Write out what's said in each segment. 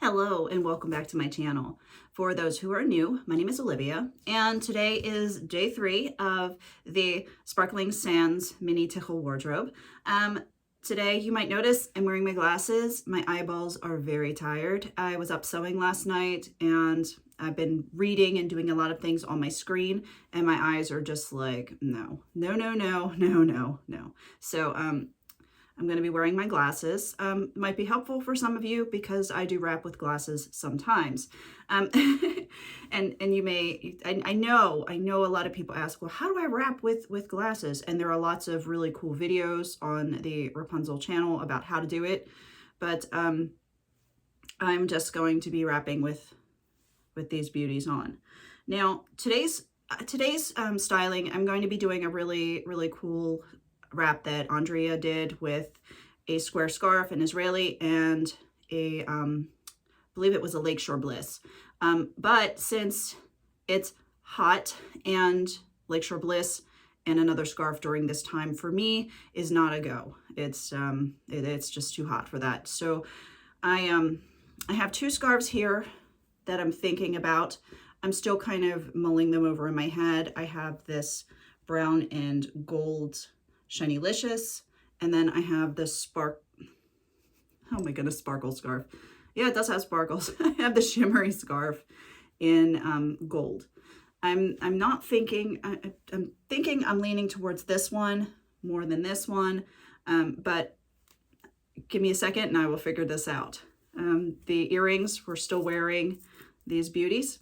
Hello and welcome back to my channel. For those who are new, my name is Olivia and today is day 3 of the Sparkling Sands mini Tichel wardrobe. Today you might notice I'm wearing my glasses. My eyeballs are very tired. I was up sewing last night and I've been reading and doing a lot of things on my screen and my eyes are just like, no. So I'm going to be wearing my glasses. Might be helpful for some of you because I do wrap with glasses sometimes. And you may, I know a lot of people ask, well, how do I wrap with glasses? And there are lots of really cool videos on the Wrapunzel channel about how to do it. But I'm just going to be wrapping with these beauties on. Now, today's styling, I'm going to be doing a really cool wrap that Andrea did with a square scarf, an Israeli, and a, I believe it was a Lakeshore Bliss. But since it's hot and Lakeshore Bliss and another scarf during this time for me is not a go. It's just too hot for that. So I have 2 scarves here that I'm thinking about. I'm still kind of mulling them over in my head. I have this brown and gold Shinylicious, and then I have this oh my goodness, sparkle scarf. Yeah, it does have sparkles. I have the Shimmery scarf in gold. I'm thinking, I'm leaning towards this one more than this one, but give me a second and I will figure this out. The earrings, we're still wearing these beauties.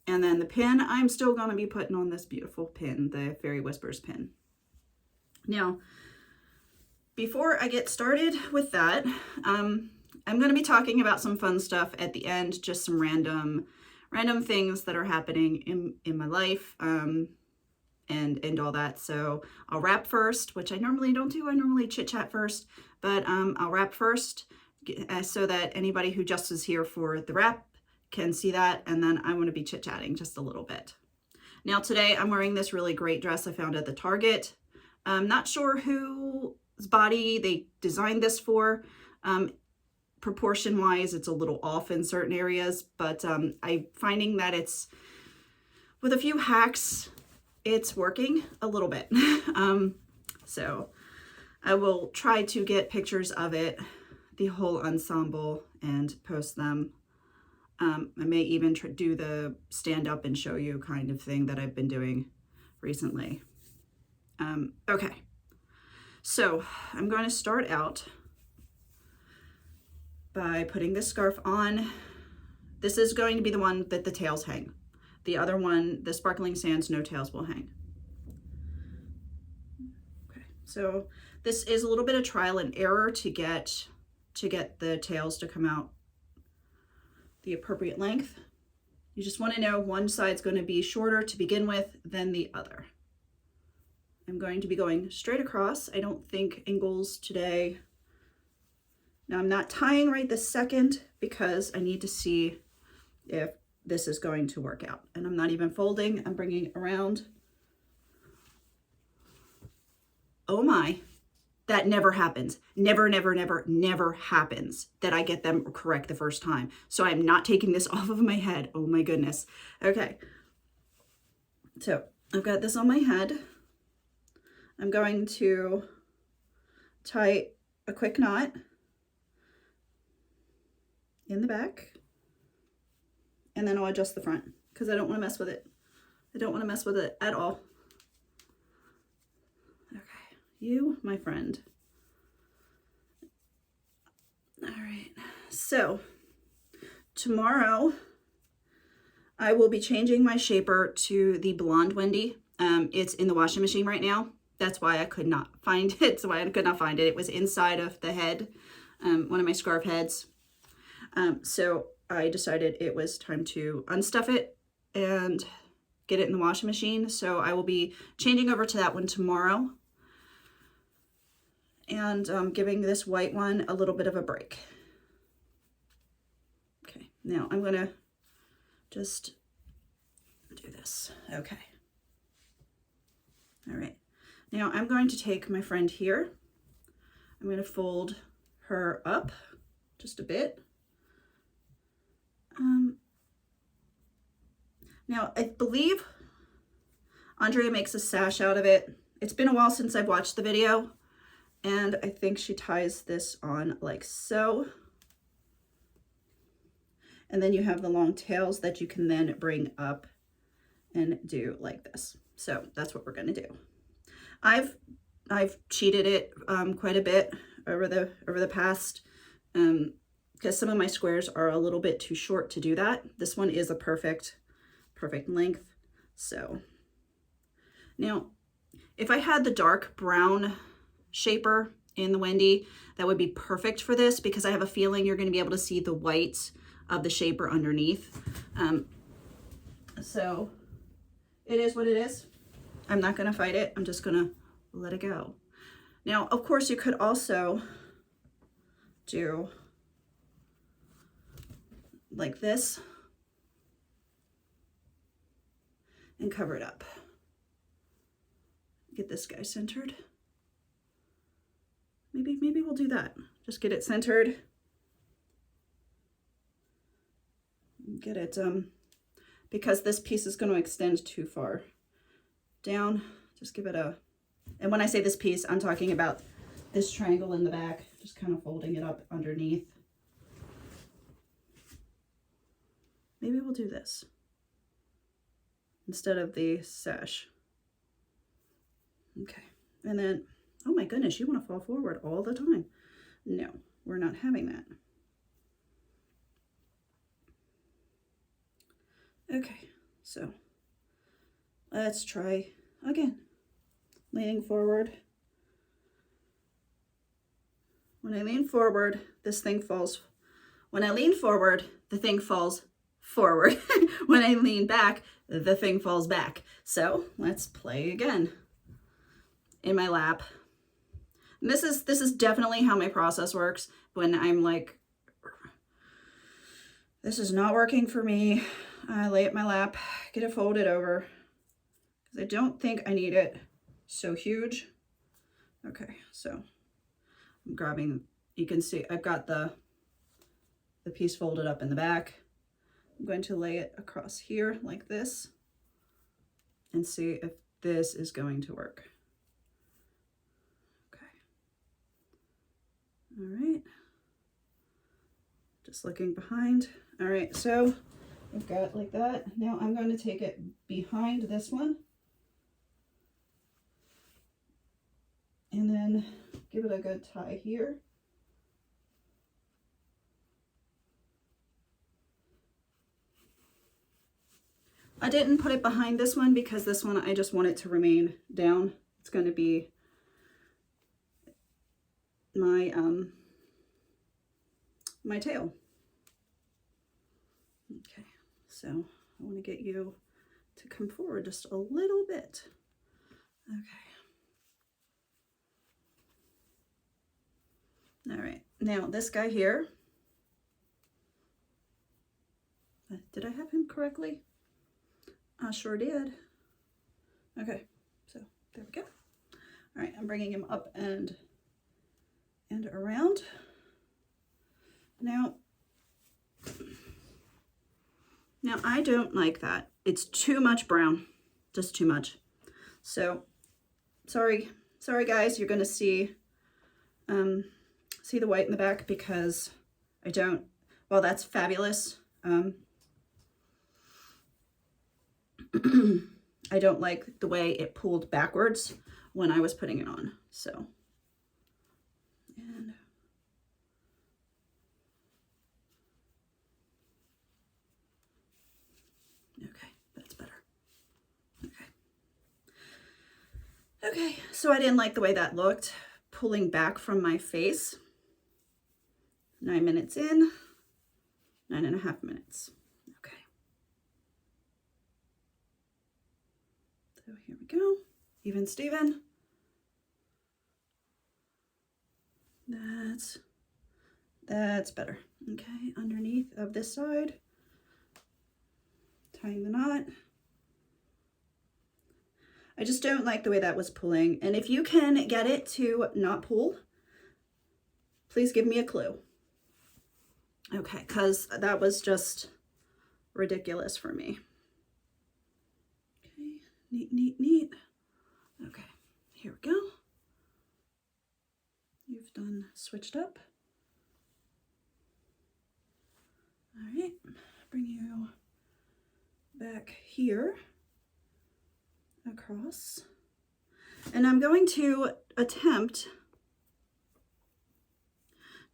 And then the pin, I'm still going to be putting on this beautiful pin, the Fairy Whispers pin. Now, before I get started with that, I'm going to be talking about some fun stuff at the end, just some random things that are happening in my life, and all that. So I'll wrap first, which I normally don't do. I normally chit chat first, but I'll wrap first so that anybody who just is here for the wrap can see that, and then I want to be chit chatting just a little bit. Now today I'm wearing this really great dress I found at the Target. I'm not sure whose body they designed this for. Proportion wise, it's a little off in certain areas, but I'm finding that it's, with a few hacks, it's working a little bit. So I will try to get pictures of it, the whole ensemble, and post them. I may even do the stand up and show you kind of thing that I've been doing recently. Okay, so I'm going to start out by putting this scarf on. This is going to be the one that the tails hang. The other one, the Sparkling Sands, no tails will hang. Okay, so this is a little bit of trial and error to get the tails to come out the appropriate length. You just want to know one side's going to be shorter to begin with than the other. I'm going to be going straight across. I don't think angles today. Now I'm not tying right this second because I need to see if this is going to work out. And I'm not even folding, I'm bringing it around. Oh my, that never happens. Never happens that I get them correct the first time. So I'm not taking this off of my head. Oh my goodness. Okay, so I've got this on my head. I'm going to tie a quick knot in the back, and then I'll adjust the front because I don't want to mess with it. I don't want to mess with it at all. Okay, you, my friend. All right, so tomorrow I will be changing my shaper to the blonde Wendy. It's in the washing machine right now. That's why I could not find it. That's why I could not find it. It was inside of the head, one of my scarf heads. So I decided it was time to unstuff it and get it in the washing machine. So I will be changing over to that one tomorrow and giving this white one a little bit of a break. Okay, now I'm gonna just do this. Okay. All right. Now I'm going to take my friend here. I'm going to fold her up just a bit Now, I believe Andrea makes a sash out of it. It's been a while since I've watched the video, and I think she ties this on like so. And then you have the long tails that you can then bring up and do like this. So that's what we're going to do. I've cheated it quite a bit over the past, because some of my squares are a little bit too short to do that. This one is a perfect length. So now, if I had the dark brown shaper in the Wendy, that would be perfect for this, because I have a feeling you're going to be able to see the white of the shaper underneath. So it is what it is. I'm not going to fight it. I'm just going to let it go. Now, of course, you could also do like this and cover it up. Get this guy centered. Maybe we'll do that. Just get it centered. Get it, because this piece is going to extend too far down. Just give it a, and when I say this piece, I'm talking about this triangle in the back, just kind of folding it up underneath. Maybe we'll do this instead of the sash. Okay, and then, oh my goodness, you want to fall forward all the time. No, we're not having that. Okay, so let's try again. Leaning forward. When I lean forward, this thing falls. When I lean forward, the thing falls forward. When I lean back, the thing falls back. So let's play again. In my lap. And this is definitely how my process works when I'm like, this is not working for me. I lay it in my lap, get it folded over, because I don't think I need it so huge. Okay, so I'm grabbing, you can see I've got the piece folded up in the back. I'm going to lay it across here like this and see if this is going to work. Okay. All right. Just looking behind. All right, so I've got like that. Now I'm going to take it behind this one and then give it a good tie here. I didn't put it behind this one because this one I just want it to remain down. It's going to be my my tail. Okay, so I want to get you to come forward just a little bit. Okay. All right, now this guy here, did I have him correctly? I sure did. Okay, so there we go. All right, I'm bringing him up and around. Now I don't like that. It's too much brown, just too much. So sorry guys, you're gonna see the white in the back because I don't, well, that's fabulous. I don't like the way it pulled backwards when I was putting it on. So, and okay, that's better. Okay, so I didn't like the way that looked, pulling back from my face. 9 minutes in, 9.5 minutes. Okay. So here we go, even Steven. That's better. Okay, underneath of this side, tying the knot. I just don't like the way that was pulling. And if you can get it to not pull, please give me a clue. Okay, because that was just, ridiculous for me. Okay, neat, neat, neat. Okay, here we go. You've done switched up. All right, bring you back here across. And I'm going to attempt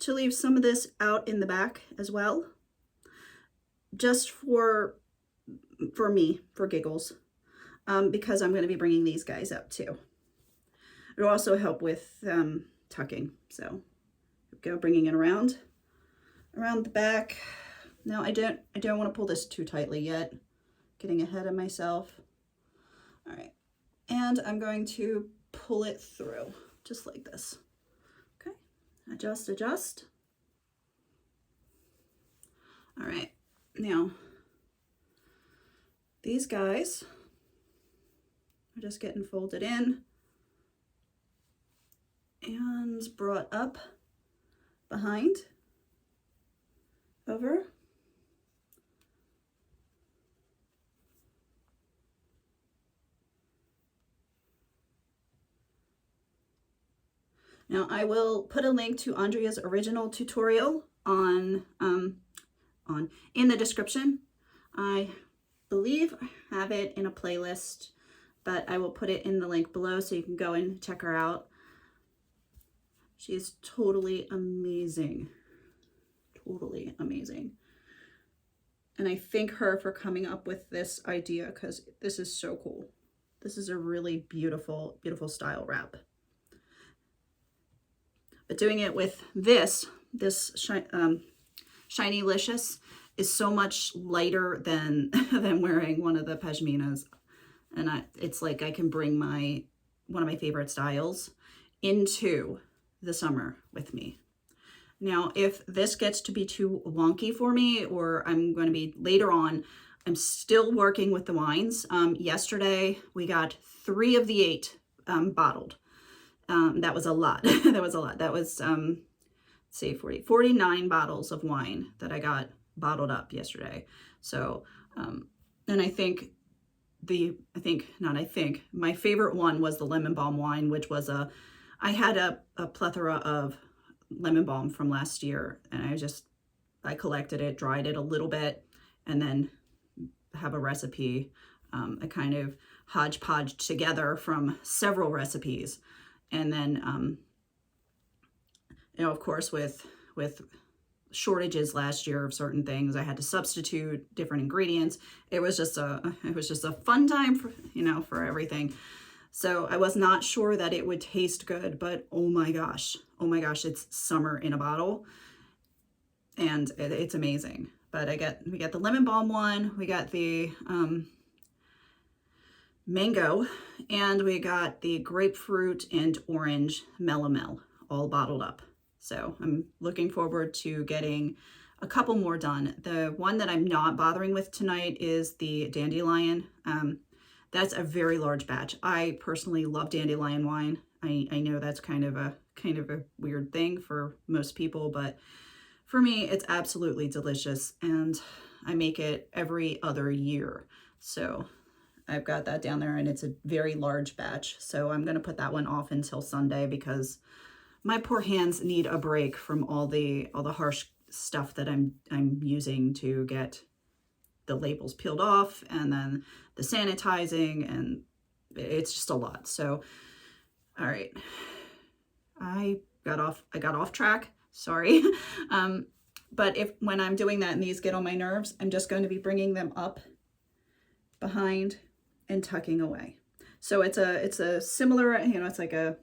to leave some of this out in the back as well, just for me, for giggles, because I'm going to be bringing these guys up too. It'll also help with tucking. So here we go, bringing it around the back. Now I don't want to pull this too tightly yet, getting ahead of myself. All right, and I'm going to pull it through just like this. Okay, adjust, adjust. All right, now these guys are just getting folded in and brought up behind, over. Now I will put a link to Andrea's original tutorial in the description. I believe I have it in a playlist, but I will put it in the link below so you can go and check her out. She is totally amazing. Totally amazing. And I thank her for coming up with this idea, because this is so cool. This is a really beautiful, beautiful style wrap. But doing it with this Shinylicious is so much lighter than wearing one of the pashminas. And it's like I can bring one of my favorite styles into the summer with me. Now, if this gets to be too wonky for me, or I'm going to be later on, I'm still working with the wines. Yesterday, we got 3 of the 8 bottled. That was a lot. That was a lot. That was, let's see, 49 bottles of wine that I got bottled up yesterday. So, and I think my favorite one was the lemon balm wine, which was I had a plethora of lemon balm from last year, and I collected it, dried it a little bit, and then have a recipe, I kind of hodgepodge together from several recipes. And then, you know, of course, with shortages last year of certain things, I had to substitute different ingredients. It was just a fun time for everything. So I was not sure that it would taste good, but oh my gosh, it's summer in a bottle, and it's amazing. But we got the lemon balm one, we got the mango, and we got the grapefruit and orange melomel all bottled up. So I'm looking forward to getting a couple more done. The one that I'm not bothering with tonight is the dandelion. That's a very large batch. I personally love dandelion wine. I know that's kind of a weird thing for most people, but for me, it's absolutely delicious, and I make it every other year. So I've got that down there, and it's a very large batch. So I'm going to put that one off until Sunday, because my poor hands need a break from all the harsh stuff that I'm using to get the labels peeled off, and then the sanitizing, and it's just a lot. So, all right, I got off track. Sorry. But when I'm doing that and these get on my nerves, I'm just going to be bringing them up behind and tucking away. So it's a similar, it's like a,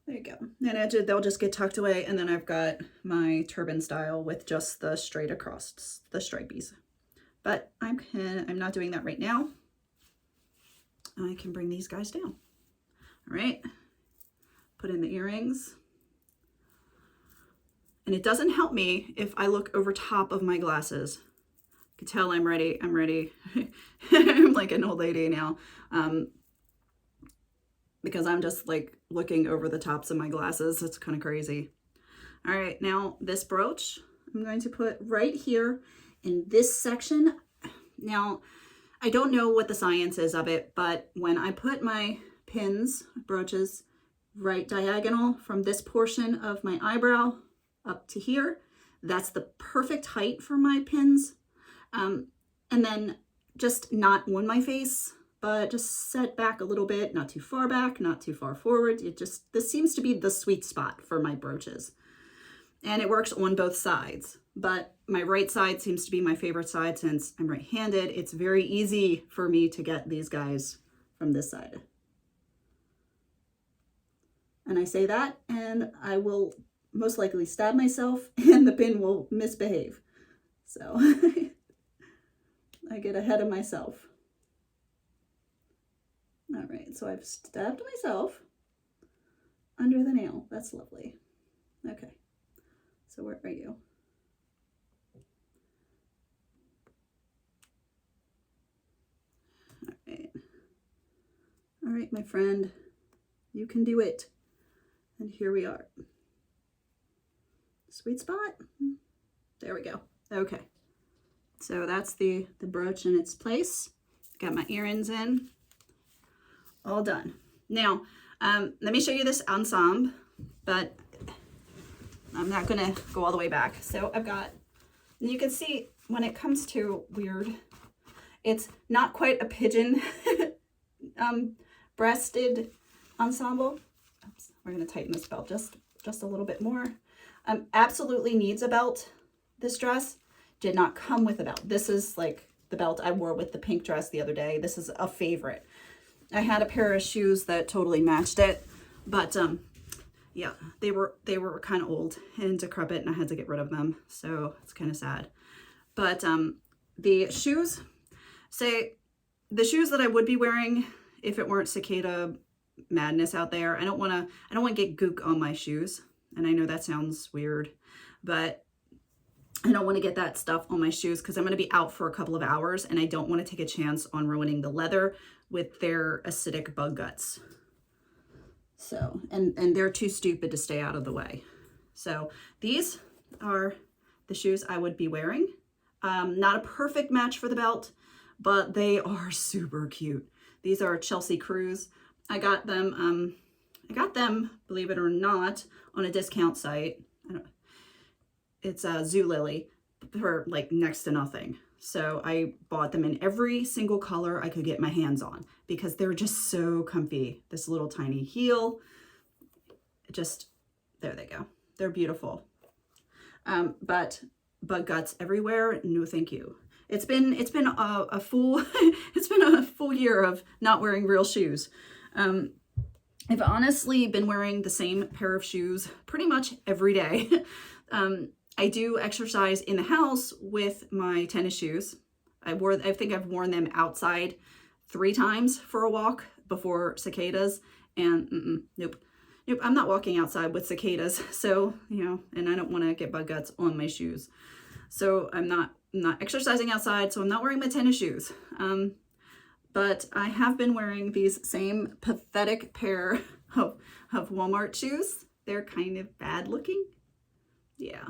there you go. And they'll just get tucked away. And then I've got my turban style with just the straight across, the stripies. But I'm not doing that right now. I can bring these guys down. All right. Put in the earrings. And it doesn't help me if I look over top of my glasses. You can tell I'm ready. I'm ready. I'm like an old lady now. Because I'm just like looking over the tops of my glasses. It's kind of crazy. All right, now this brooch, I'm going to put right here in this section. Now, I don't know what the science is of it, but when I put my pins, brooches, right diagonal from this portion of my eyebrow up to here, that's the perfect height for my pins. And then just not on my face, but just set back a little bit, not too far back, not too far forward. This seems to be the sweet spot for my brooches. And it works on both sides, but my right side seems to be my favorite side since I'm right-handed. It's very easy for me to get these guys from this side. And I say that, and I will most likely stab myself and the pin will misbehave. So I get ahead of myself. All right, so I've stabbed myself under the nail. That's lovely. Okay. So where are you? All right. All right, my friend, you can do it. And here we are. Sweet spot. There we go. Okay. So that's the brooch in its place. Got my earrings in. All done. Now, let me show you this ensemble, but I'm not gonna go all the way back. So I've got, and you can see when it comes to weird, it's not quite a pigeon breasted ensemble. Oops, we're gonna tighten this belt just a little bit more. Absolutely needs a belt. This dress did not come with a belt. This is like the belt I wore with the pink dress the other day. This is a favorite. I had a pair of shoes that totally matched it, but yeah, they were kind of old and decrepit and I had to get rid of them. So it's kind of sad. But the shoes, the shoes that I would be wearing if it weren't cicada madness out there, I don't want to get gook on my shoes. And I know that sounds weird, but I don't want to get that stuff on my shoes because I'm going to be out for a couple of hours and I don't want to take a chance on ruining the leather with their acidic bug guts. So, and they're too stupid to stay out of the way. So these are the shoes I would be wearing. Not a perfect match for the belt, but they are super cute. These are Chelsea Cruise. I got them, believe it or not, on a discount site. It's Zulily for like next to nothing. So I bought them in every single color I could get my hands on because they're just so comfy. This little tiny heel, there they go. They're beautiful. But bug guts everywhere. No, thank you. It's been a full it's been a full year of not wearing real shoes. I've honestly been wearing the same pair of shoes pretty much every day. I do exercise in the house with my tennis shoes. I think I've worn them outside 3 times for a walk before cicadas, and nope, I'm not walking outside with cicadas. So, you know, and I don't want to get bug guts on my shoes. So I'm not exercising outside, so I'm not wearing my tennis shoes. But I have been wearing these same pathetic pair of Walmart shoes. They're kind of bad looking. Yeah.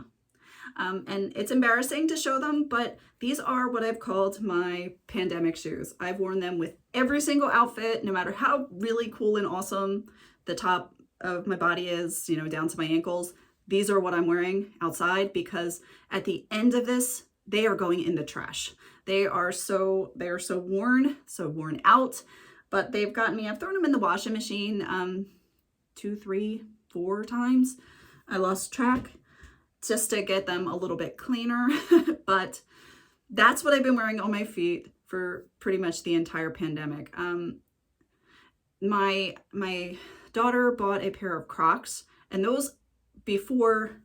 And it's embarrassing to show them, but these are what I've called my pandemic shoes. I've worn them with every single outfit, no matter how really cool and awesome the top of my body is, you know, down to my ankles. These are what I'm wearing outside because at the end of this, they are going in the trash. They are so worn out, but they've gotten me. I've thrown them in the washing machine 2, 3, 4 times. I lost track just to get them a little bit cleaner, but that's what I've been wearing on my feet for pretty much the entire pandemic. My daughter bought a pair of Crocs, and those before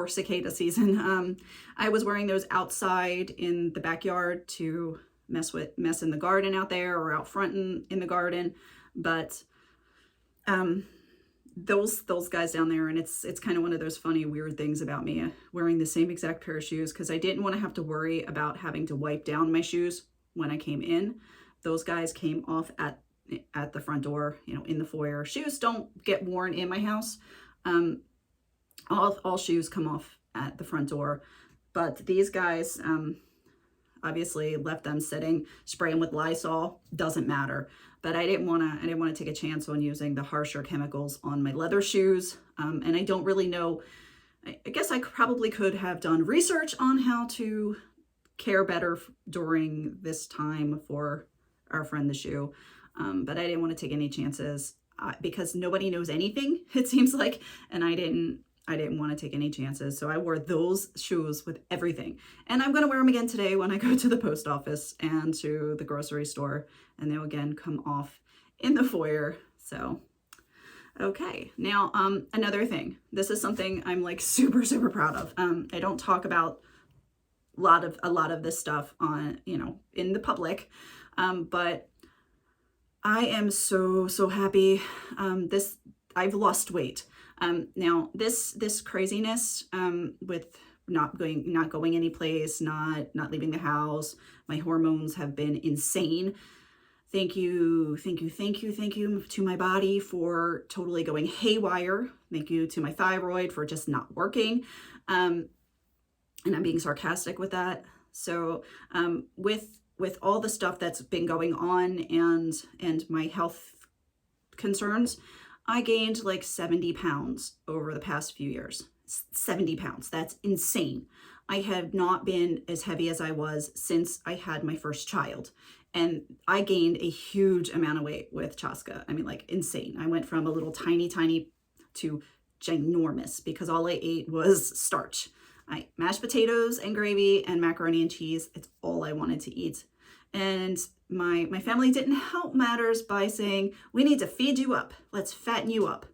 cicada season, I was wearing those outside in the backyard to mess in the garden out there or out front in the garden. But those guys down there, and it's kind of one of those funny, weird things about me wearing the same exact pair of shoes because I didn't want to have to worry about having to wipe down my shoes when I came in. Those guys came off at the front door, you know, in the foyer. Shoes don't get worn in my house. All shoes come off at the front door, but these guys, obviously left them sitting, spray them with Lysol, doesn't matter. But I didn't want to take a chance on using the harsher chemicals on my leather shoes. And I don't really know, I guess I probably could have done research on how to care better during this time for our friend the shoe. But I didn't want to take any chances because nobody knows anything, it seems like, and I didn't want to take any chances. So I wore those shoes with everything. And I'm going to wear them again today when I go to the post office and to the grocery store. And they'll again come off in the foyer. So, okay. Now, another thing. This is something I'm like super, super proud of. I don't talk about a lot of this stuff on, in the public. But I am so, so happy. I've lost weight. Now this craziness, with not going any place, not leaving the house, my hormones have been insane. Thank you to my body for totally going haywire. Thank you to my thyroid for just not working. And I'm being sarcastic with that. So, with all the stuff that's been going on and my health concerns, I gained like 70 pounds over the past few years. 70 pounds. That's insane. I have not been as heavy as I was since I had my first child. And I gained a huge amount of weight with Chaska. I mean, like insane. I went from a little tiny to ginormous because all I ate was starch. I mashed potatoes and gravy and macaroni and cheese. It's all I wanted to eat. And my family didn't help matters by saying, we need to feed you up. Let's fatten you up.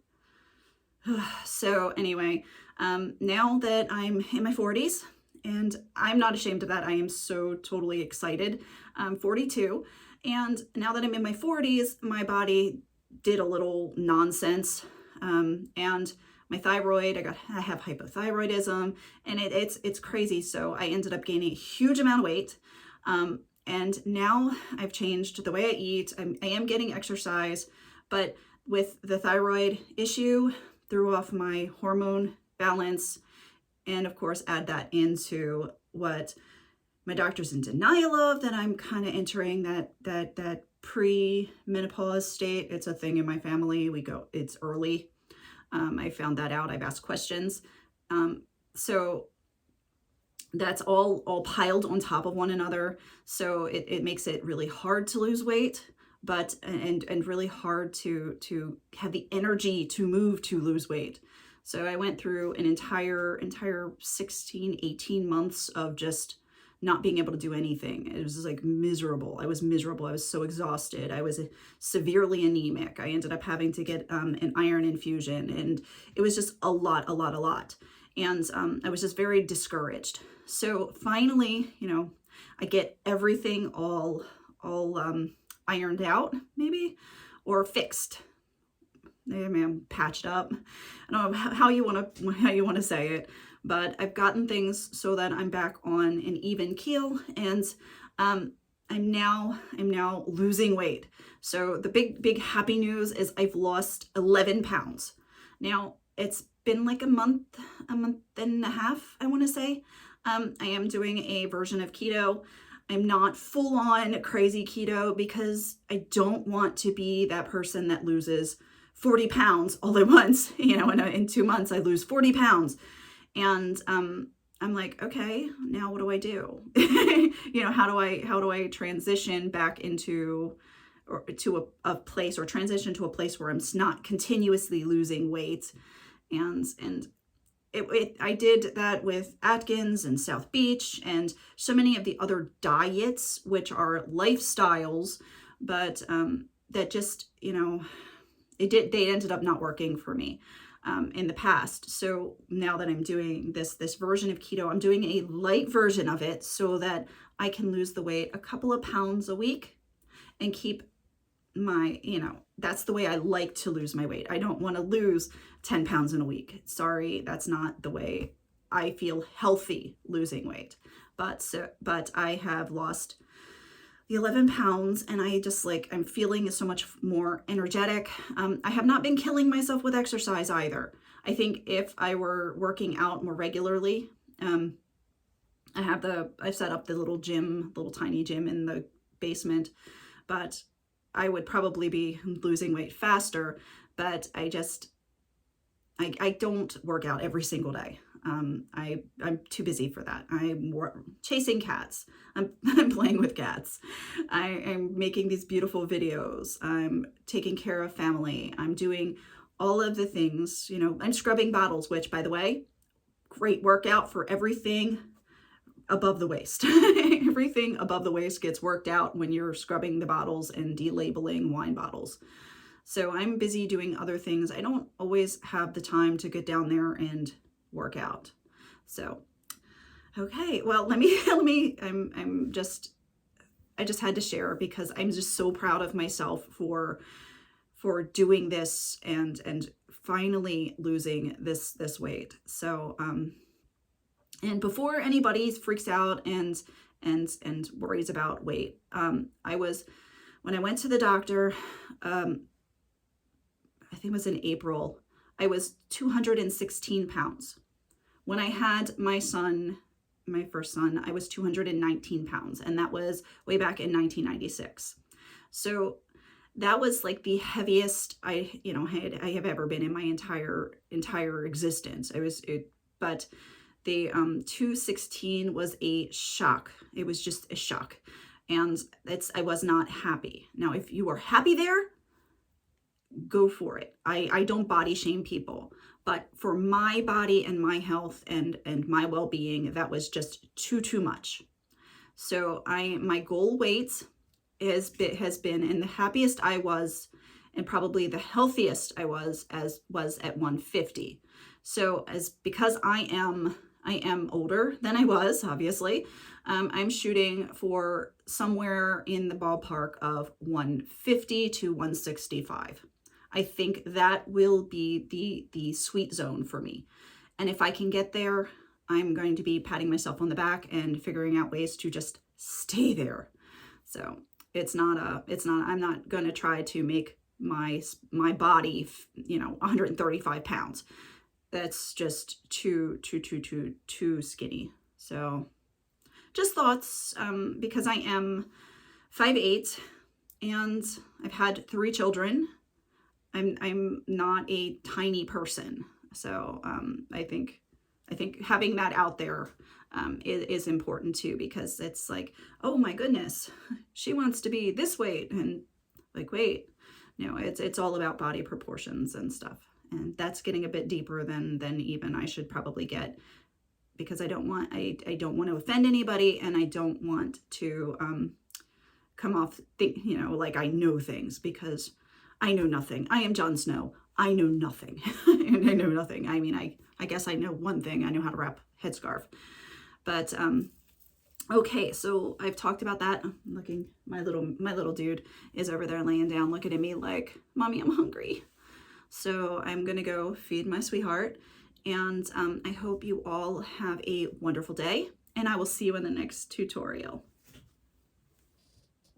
So anyway, now that I'm in my 40s, and I'm not ashamed of that. I am so totally excited. I'm 42. And now that I'm in my 40s, my body did a little nonsense. And my thyroid, I have hypothyroidism, and it's crazy. So I ended up gaining a huge amount of weight. And now I've changed the way I eat. I am getting exercise, but with the thyroid issue, threw off my hormone balance. And of course, add that into what my doctor's in denial of, that I'm kind of entering that pre-menopause state. It's a thing in my family. It's early. I found that out. I've asked questions. So that's all piled on top of one another. So it makes it really hard to lose weight, but and really hard to have the energy to move to lose weight. So I went through an entire 16, 18 months of just not being able to do anything. It was just like miserable. I was miserable. I was so exhausted. I was severely anemic. I ended up having to get an iron infusion, and it was just a lot. And I was just very discouraged. So finally, I get everything all ironed out, maybe, or fixed. Maybe I'm patched up. I don't know how you want to say it, but I've gotten things so that I'm back on an even keel, and I'm now losing weight. So the big happy news is I've lost 11 pounds. Now it's been like a month and a half, I want to say. I am doing a version of keto. I'm not full on crazy keto because I don't want to be that person that loses 40 pounds all at once. In 2 months I lose 40 pounds. And I'm like, okay, now what do I do? How do I transition back into a place, or transition to a place where I'm not continuously losing weight? And I did that with Atkins and South Beach and so many of the other diets, which are lifestyles, but that just, they ended up not working for me in the past. So now that I'm doing this version of keto, I'm doing a light version of it so that I can lose the weight a couple of pounds a week and keep my, that's the way I like to lose my weight. I don't want to lose 10 pounds in a week. Sorry, that's not the way I feel healthy losing weight. But I have lost the 11 pounds, and I just like, I'm feeling so much more energetic. I have not been killing myself with exercise either. I think if I were working out more regularly, I've set up the little tiny gym in the basement, but I would probably be losing weight faster, but I don't work out every single day. I'm too busy for that. I'm chasing cats. I'm playing with cats. I am making these beautiful videos. I'm taking care of family. I'm doing all of the things, you know, I'm scrubbing bottles, which, by the way, great workout for everything above the waist. Everything above the waist gets worked out when you're scrubbing the bottles and delabeling wine bottles. So I'm busy doing other things. I don't always have the time to get down there and work out. So, okay, well, I just had to share because I'm just so proud of myself for doing this and finally losing this weight. So, and before anybody freaks out and worries about weight, when I went to the doctor, I think it was in April, I was 216 pounds. When I had my first son, I was 219 pounds, and that was way back in 1996. So that was like the heaviest I have ever been in my entire existence. But the 216 was a shock. It was just a shock, and I was not happy. Now, if you are happy there, go for it. I don't body shame people, but for my body and my health and my well-being, that was just too much. So my goal weight has been, and the happiest I was, and probably the healthiest I was at 150. So because I am older than I was, obviously, I'm shooting for somewhere in the ballpark of 150 to 165. I think that will be the sweet zone for me. And if I can get there, I'm going to be patting myself on the back and figuring out ways to just stay there. So I'm not going to try to make my body, 135 pounds. That's just too skinny. So just thoughts, because I am 5'8", and I've had 3 children. I'm not a tiny person. So I think having that out there is important too, because it's like, oh my goodness, she wants to be this weight, and like, wait, it's all about body proportions and stuff. And that's getting a bit deeper than even I should probably get, because I don't want to offend anybody, and I don't want to come off like I know things, because I know nothing. I am Jon Snow. I know nothing. And I know nothing. I mean, I guess I know one thing. I know how to wrap headscarf. But okay, so I've talked about that. Looking, my little dude is over there laying down looking at me like, Mommy, I'm hungry. So I'm gonna go feed my sweetheart, and I hope you all have a wonderful day, and I will see you in the next tutorial.